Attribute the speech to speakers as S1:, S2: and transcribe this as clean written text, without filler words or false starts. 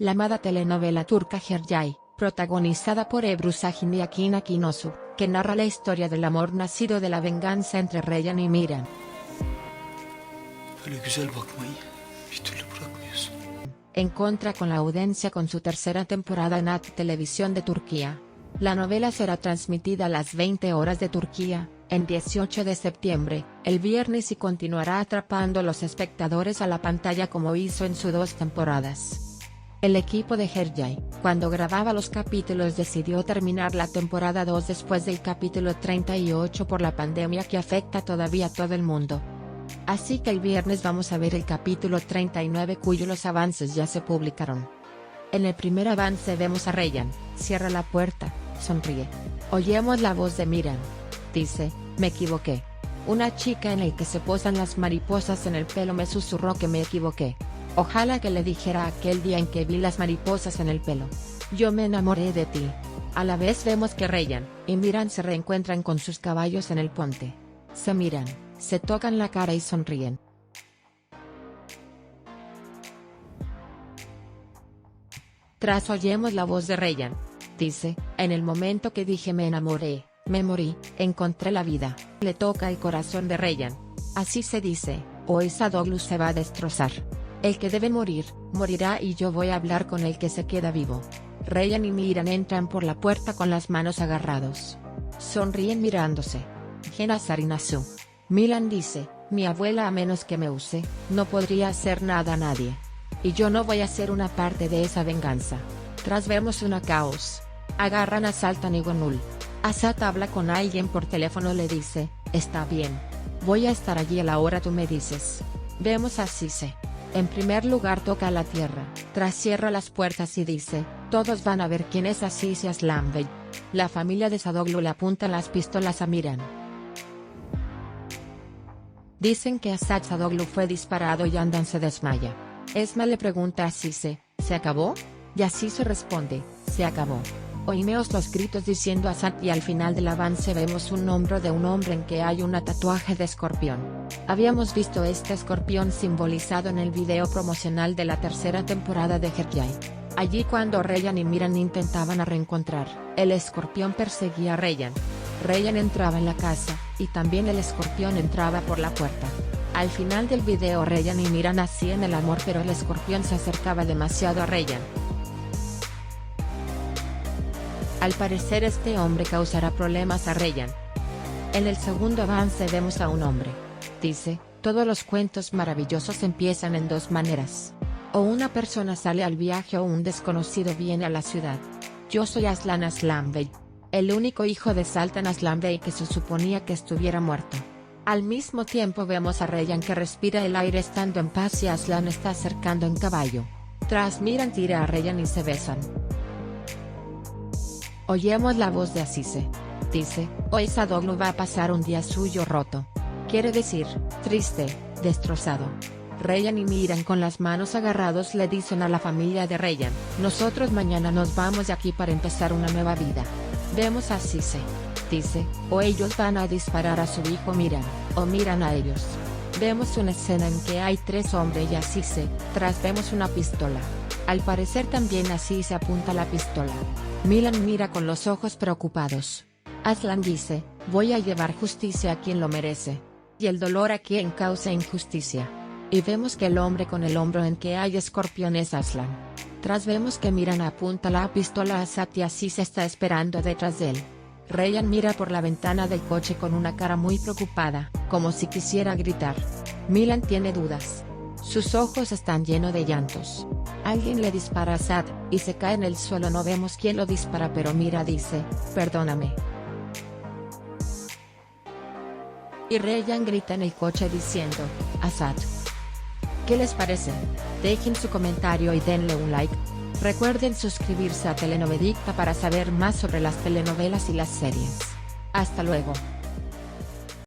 S1: La amada telenovela turca Hercai, protagonizada por Ebru Şahin y Akin Akinosu, que narra la historia del amor nacido de la venganza entre Reyhan y Miran.
S2: Öyle güzel bakmayı bir türlü bırakmıyorsun.
S1: Encontra con la audiencia con su tercera temporada en AT Televisión de Turquía. La novela será transmitida a las 20 horas de Turquía, en 18 de septiembre, el viernes, y continuará atrapando a los espectadores a la pantalla como hizo en sus 2 temporadas. El equipo de Hercai, cuando grababa los capítulos, decidió terminar la temporada 2 después del capítulo 38 por la pandemia que afecta todavía a todo el mundo. Así que el viernes vamos a ver el capítulo 39, cuyos avances ya se publicaron. En el primer avance vemos a Reyhan, cierra la puerta, sonríe. Oyemos la voz de Miran. Dice, me equivoqué. Una chica en el que se posan las mariposas en el pelo me susurró que me equivoqué. Ojalá que le dijera aquel día en que vi las mariposas en el pelo. Yo me enamoré de ti. A la vez vemos que Reyhan y Miran se reencuentran con sus caballos en el ponte. Se miran, se tocan la cara y sonríen. Tras oyemos la voz de Reyhan. Dice, en el momento que dije me enamoré, me morí, encontré la vida. Le toca el corazón de Reyhan. Así se dice, hoy Sadoglu se va a destrozar. El que debe morir, morirá, y yo voy a hablar con el que se queda vivo. Reyhan y Miran entran por la puerta con las manos agarrados. Sonríen mirándose. Genasarinasu. Miran dice, mi abuela, a menos que me use, no podría hacer nada a nadie. Y yo no voy a ser una parte de esa venganza. Tras vemos una caos. Agarran a Sultan y Gonul. Asad habla con alguien por teléfono, le dice, está bien. Voy a estar allí a la hora tú me dices. Vemos a Sise. En primer lugar toca la tierra, tras cierra las puertas y dice, todos van a ver quién es Aziz Aslanbey. La familia de Sadoglu le apuntan las pistolas a Miran. Dicen que Asad Sadoglu fue disparado y Andan se desmaya. Esma le pregunta a Sise, ¿se acabó? Y Aziz responde, se acabó. Oímos los gritos diciendo Asad, y al final del avance vemos un hombro de un hombre en que hay un tatuaje de escorpión. Habíamos visto este escorpión simbolizado en el video promocional de la tercera temporada de Hercai. Allí, cuando Reyhan y Miran intentaban reencontrar, el escorpión perseguía a Reyhan. Reyhan entraba en la casa, y también el escorpión entraba por la puerta. Al final del video Reyhan y Miran hacían el amor, pero el escorpión se acercaba demasiado a Reyhan. Al parecer este hombre causará problemas a Reyhan. En el segundo avance vemos a un hombre. Dice, todos los cuentos maravillosos empiezan en 2 maneras. O una persona sale al viaje o un desconocido viene a la ciudad. Yo soy Aslan Aslanbey, el único hijo de Sultan Aslanbey que se suponía que estuviera muerto. Al mismo tiempo vemos a Reyhan que respira el aire estando en paz, y Aslan está acercando en caballo. Tras Miran tira a Reyhan y se besan. Oyemos la voz de Azize. Dice, hoy Sadoglu va a pasar un día suyo roto. Quiere decir, triste, destrozado. Reyhan y Miran con las manos agarrados le dicen a la familia de Reyhan, nosotros mañana nos vamos de aquí para empezar una nueva vida. Vemos a Azize. Dice, o ellos van a disparar a su hijo Miran, o Miran a ellos. Vemos una escena en que hay 3 hombres y Azize, tras vemos una pistola. Al parecer también Azize apunta la pistola. Miran mira con los ojos preocupados. Aslan dice, voy a llevar justicia a quien lo merece. Y el dolor a quien causa injusticia. Y vemos que el hombre con el hombro en que hay escorpión es Aslan. Tras vemos que Miran apunta la pistola a Asad y Azize está esperando detrás de él. Reyhan mira por la ventana del coche con una cara muy preocupada, como si quisiera gritar. Miran tiene dudas. Sus ojos están llenos de llantos. Alguien le dispara a Asad, y se cae en el suelo. No vemos quién lo dispara, pero Mira dice, perdóname. Y Reyhan grita en el coche diciendo, Asad. ¿Qué les parece? Dejen su comentario y denle un like. Recuerden suscribirse a Telenovedicta para saber más sobre las telenovelas y las series. Hasta luego.